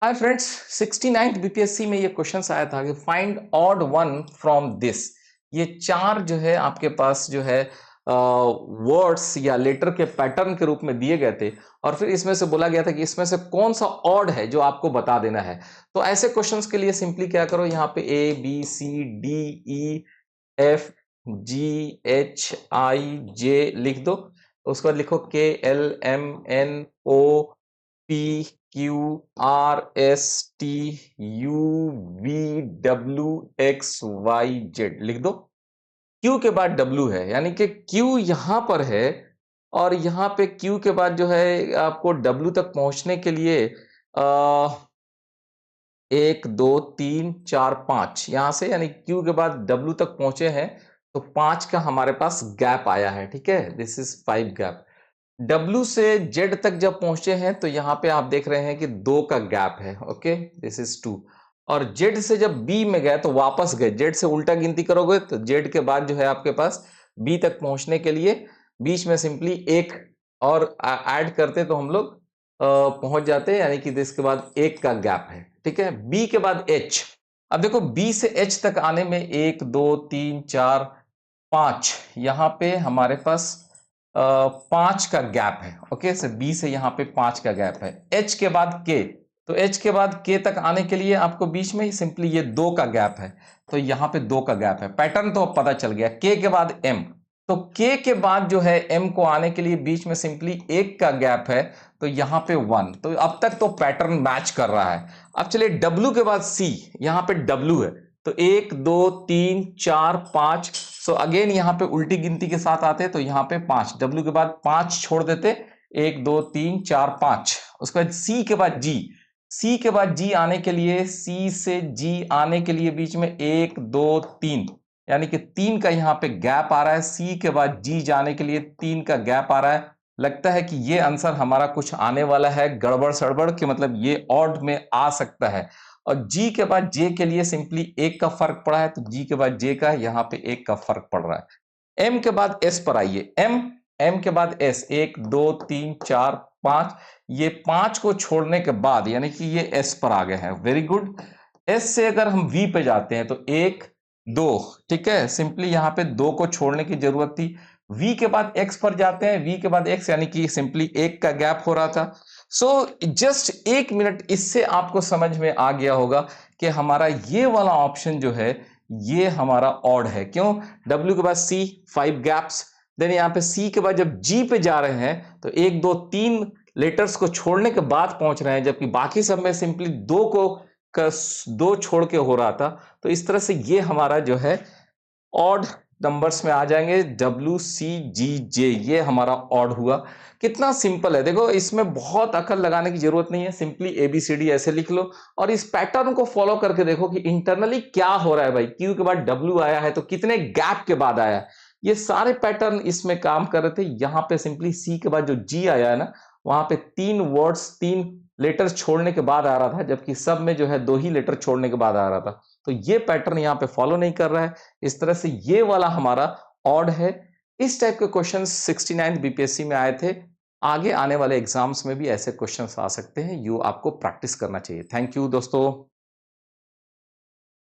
Hi friends, 69th BPSC में ये question आया था कि find odd one from this. ये चार जो है आपके पास जो है वर्ड्स या लेटर के पैटर्न के रूप में दिए गए थे और फिर इसमें से बोला गया था कि इसमें से कौन सा ऑड है जो आपको बता देना है। तो ऐसे क्वेश्चंस के लिए सिंपली क्या करो, यहाँ पे A B C D E F G H I J लिख दो। उसके बाद लिखो K L M N O P Q R S T U V W X Y Z लिख दो। क्यू के बाद डब्ल्यू है, यानी कि क्यू यहां पर है और यहां पे क्यू के बाद जो है आपको डब्ल्यू तक पहुंचने के लिए एक दो तीन चार पांच यहां से, यानी क्यू के बाद डब्ल्यू तक पहुंचे हैं तो पांच का हमारे पास गैप आया है। ठीक है, दिस इज 5 गैप। W से Z तक जब पहुंचे हैं तो यहां पे आप देख रहे हैं कि 2 का गैप है। Okay, this is 2। और Z से जब B में गए तो वापस गए, Z से उल्टा गिनती करोगे तो Z के बाद जो है आपके पास B तक पहुंचने के लिए बीच में सिंपली एक और ऐड करते तो हम लोग पहुंच जाते हैं, यानी कि इसके बाद एक का गैप है। ठीक है, B के बाद H। अब देखो B से H तक आने में 1 2 3 4 5 यहां पे हमारे पास 5 का गैप है। ओके, से बी से यहां पे 5 का गैप है। एच के बाद के, तो एच के बाद के तक आने के लिए आपको बीच में ही सिंपली ये 2 का गैप है, तो यहां पे 2 का गैप है। पैटर्न तो अब पता चल गया। के बाद एम, तो के के बाद जो है एम को आने के लिए बीच में सिंपली 1 का गैप है, तो यहां पे 1। तो अब तक तो पैटर्न मैच कर रहा है। अब चलिए डब्ल्यू के बाद सी, यहां पे डब्ल्यू है तो 1 2 3 4 5। सो अगेन यहां पे उल्टी गिनती के साथ आते तो यहां पे 5, डब्ल्यू के बाद 5 छोड़ देते, 1 2 3 4 5। उसके बाद सी के बाद जी, सी के बाद जी आने के लिए, सी से जी आने के लिए बीच में 1 2 3, यानी कि 3 का यहां पे गैप आ रहा है। सी के बाद जी जाने के लिए 3 का गैप आ रहा है। लगता है कि ये आंसर हमारा कुछ आने वाला है गड़बड़ सड़बड़ के, मतलब ये ऑड में आ सकता है। और जी के बाद जे के लिए सिंपली 1 का फर्क पड़ा है, तो जी के बाद जे का यहां पे 1 का फर्क पड़ रहा है। एम के बाद एस पर आइए। एम के बाद एस, 1 2 3 4 5, ये 5 को छोड़ने के बाद यानी कि ये एस पर आ गए हैं। Very good. एस से अगर हम वी पे जाते हैं तो 1 2, ठीक है, सिंपली यहां पे 2 को छोड़ने की जरूरत थी। वी के बाद एक्स पर जाते हैं, वी के बाद एक्स, यानी कि सिंपली 1 का गैप हो रहा था। सो जस्ट 1 मिनट, इससे आपको समझ में आ गया होगा कि हमारा ये वाला ऑप्शन जो है ये हमारा ऑड है। क्यों? डब्ल्यू के बाद सी, 5 गैप्स। देन यहां पे सी के बाद जब जी पे जा रहे हैं तो 1 2 3 लेटर्स को छोड़ने के बाद पहुंच रहे हैं, जबकि बाकी सब में सिंपली 2 को 2 छोड़ के हो रहा था। तो इस तरह से ये हमारा जो है ऑड नंबर्स में आ जाएंगे। डब्ल्यू सी जी जे, ये हमारा ऑड हुआ। कितना सिंपल है, देखो इसमें बहुत अकल लगाने की जरूरत नहीं है। सिंपली एबीसीडी ऐसे लिख लो और इस पैटर्न को फॉलो करके देखो कि इंटरनली क्या हो रहा है। भाई क्यू के बाद डब्ल्यू आया है तो कितने गैप के बाद आया है, ये सारे पैटर्न इसमें काम कर रहे थे। यहां पे सिंपली सी के बाद जो जी आया है ना, वहां पे 3 वर्ड्स 3 लेटर्स छोड़ने के बाद आ रहा था, जबकि सब में जो है 2 ही लेटर छोड़ने के बाद आ रहा था। तो ये पैटर्न यहाँ पे फॉलो नहीं कर रहा है। इस तरह से ये वाला हमारा ऑड है। इस टाइप के क्वेश्चन 69 बीपीएससी में आए थे। आगे आने वाले एग्जाम्स में भी ऐसे क्वेश्चंस आ सकते हैं, आपको प्रैक्टिस करना चाहिए। थैंक यू दोस्तों।